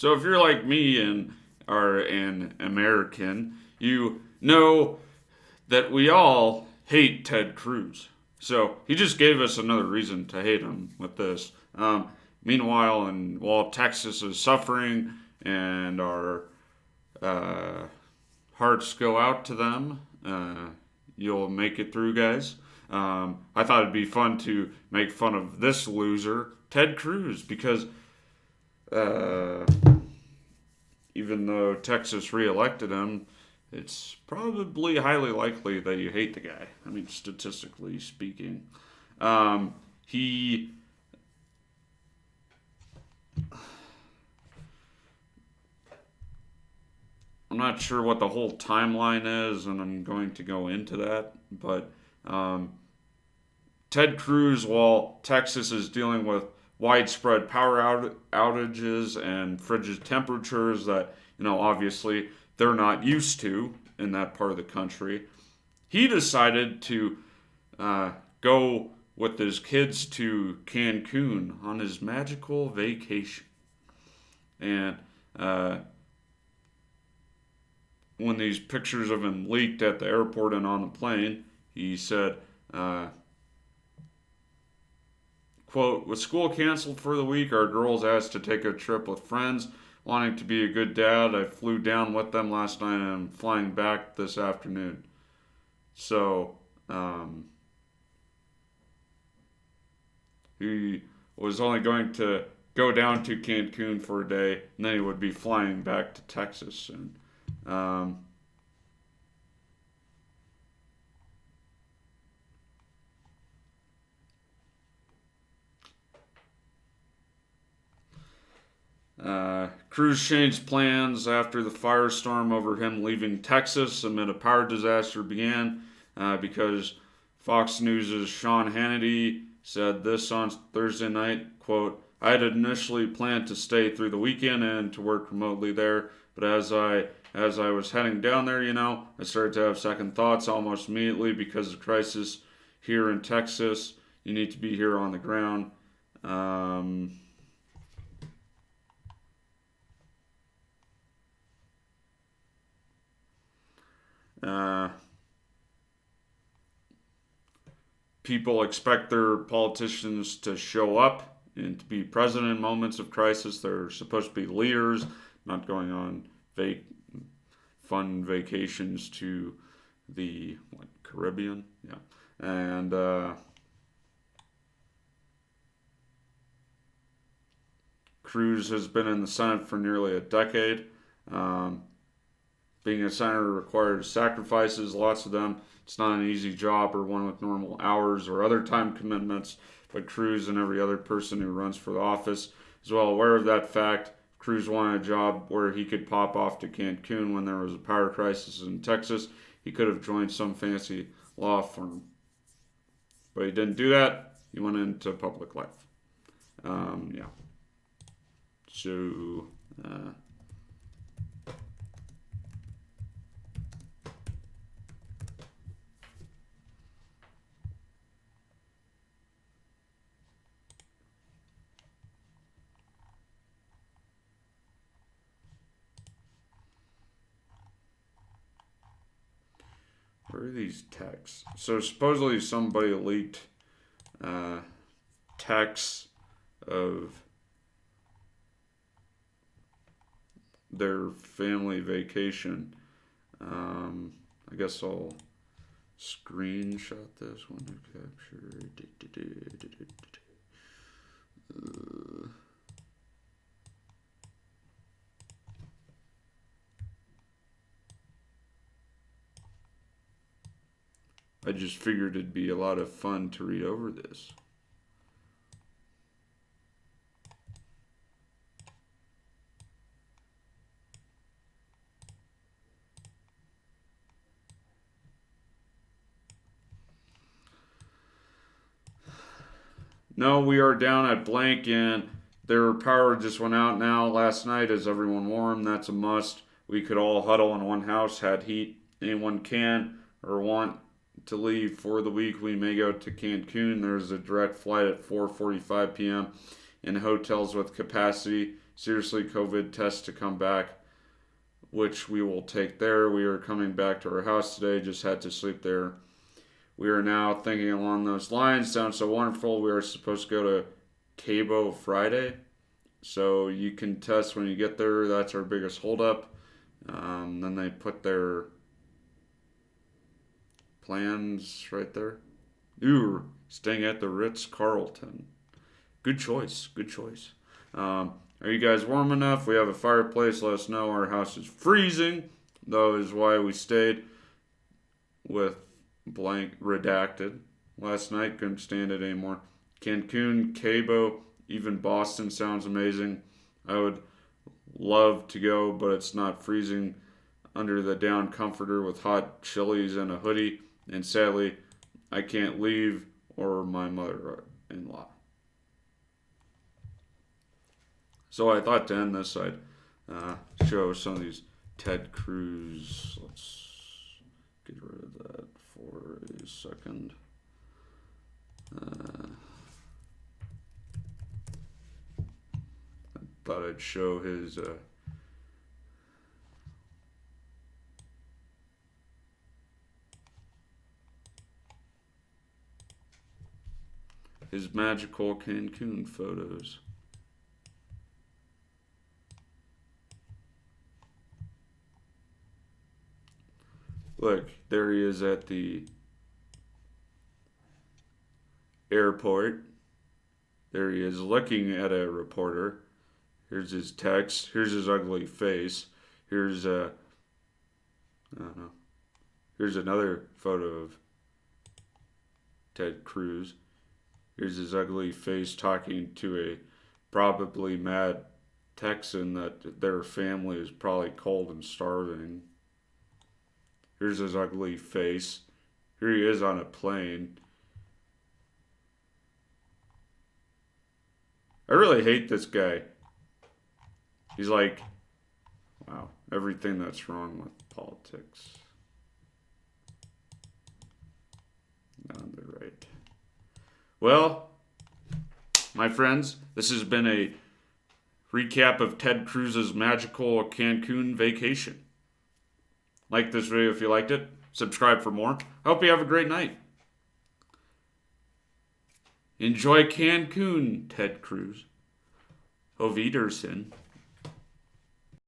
So if you're like me and are an American, you know that we all hate Ted Cruz. So he just gave us another reason to hate him with this. Meanwhile, and while Texas is suffering and our uh, hearts go out to them, you'll make it through, guys. I thought it'd be fun to make fun of this loser, Ted Cruz, because uh, even though Texas reelected him, it's probably highly likely that you hate the guy. I mean, statistically speaking. He I'm not sure what the whole timeline is, and I'm going to go into that. But um, Ted Cruz, while Texas is dealing with widespread power outages and frigid temperatures that, obviously they're not used to in that part of the country, he decided to go with his kids to Cancun on his magical vacation. And uh, when these pictures of him leaked at the airport and on the plane, he said, quote, with school canceled for the week, our girls asked to take a trip with friends. Wanting to be a good dad, I flew down with them last night and I'm flying back this afternoon. So, he was only going to go down to Cancun for a day, and then he would be flying back to Texas soon. Um, Cruz changed plans after the firestorm over him leaving Texas amid a power disaster began because Fox News' Sean Hannity said this on Thursday night, quote, I had initially planned to stay through the weekend and to work remotely there, but as I was heading down there, I started to have second thoughts almost immediately because of the crisis here in Texas. You need to be here on the ground. Um, uh, People expect their politicians to show up and to be present in moments of crisis. They're supposed to be leaders, not going on fun vacations to the Caribbean. Yeah, and Cruz has been in the Senate for nearly a decade. Um, Being a senator requires sacrifices, lots of them. It's not an easy job or one with normal hours or other time commitments, but Cruz and every other person who runs for the office is well aware of that fact. Cruz wanted a job where he could pop off to Cancun when there was a power crisis in Texas. He could have joined some fancy law firm, but he didn't do that. He went into public life. Yeah. So, where are these texts? So supposedly somebody leaked uh, texts of their family vacation. I guess I'll screenshot this one to capture. I just figured it'd be a lot of fun to read over this. No, we are down at blank and their power just went out now last night. Is everyone warm? That's a must. We could all huddle in one house, had heat. Anyone can or want to leave for the week, we may go to Cancun. There's a direct flight at 4:45 p.m. in hotels with capacity seriously COVID test to come back, which we will take there. We are coming back to our house today, just had to sleep there. We are now thinking along those lines. Sounds so wonderful. We are supposed to go to Cabo Friday. So you can test when you get there. That's our biggest holdup. Then they put their plans right there. Ooh, staying at the Ritz-Carlton. Good choice. Good choice. Are you guys warm enough? We have a fireplace. Let us know. Our house is freezing. That is why we stayed with blank redacted. Last night, couldn't stand it anymore. Cancun, Cabo, even Boston sounds amazing. I would love to go, but it's not freezing under the down comforter with hot chilies and a hoodie. And sadly, I can't leave or my mother-in-law. So I thought to end this, I'd show some of these Ted Cruz. Let's get rid of that for a second. I thought I'd show his magical Cancun photos. Look, there he is at the airport. There he is looking at a reporter. Here's his text. Here's his ugly face. Here's I don't know. Here's another photo of Ted Cruz. Here's his ugly face talking to a probably mad Texan that their family is probably cold and starving. Here's his ugly face. Here he is on a plane. I really hate this guy. He's like, wow, everything that's wrong with politics. On the right. Well, my friends, this has been a recap of Ted Cruz's magical Cancun vacation. Like this video if you liked it. Subscribe for more. I hope you have a great night. Enjoy Cancun, Ted Cruz. Auf Wiedersehen.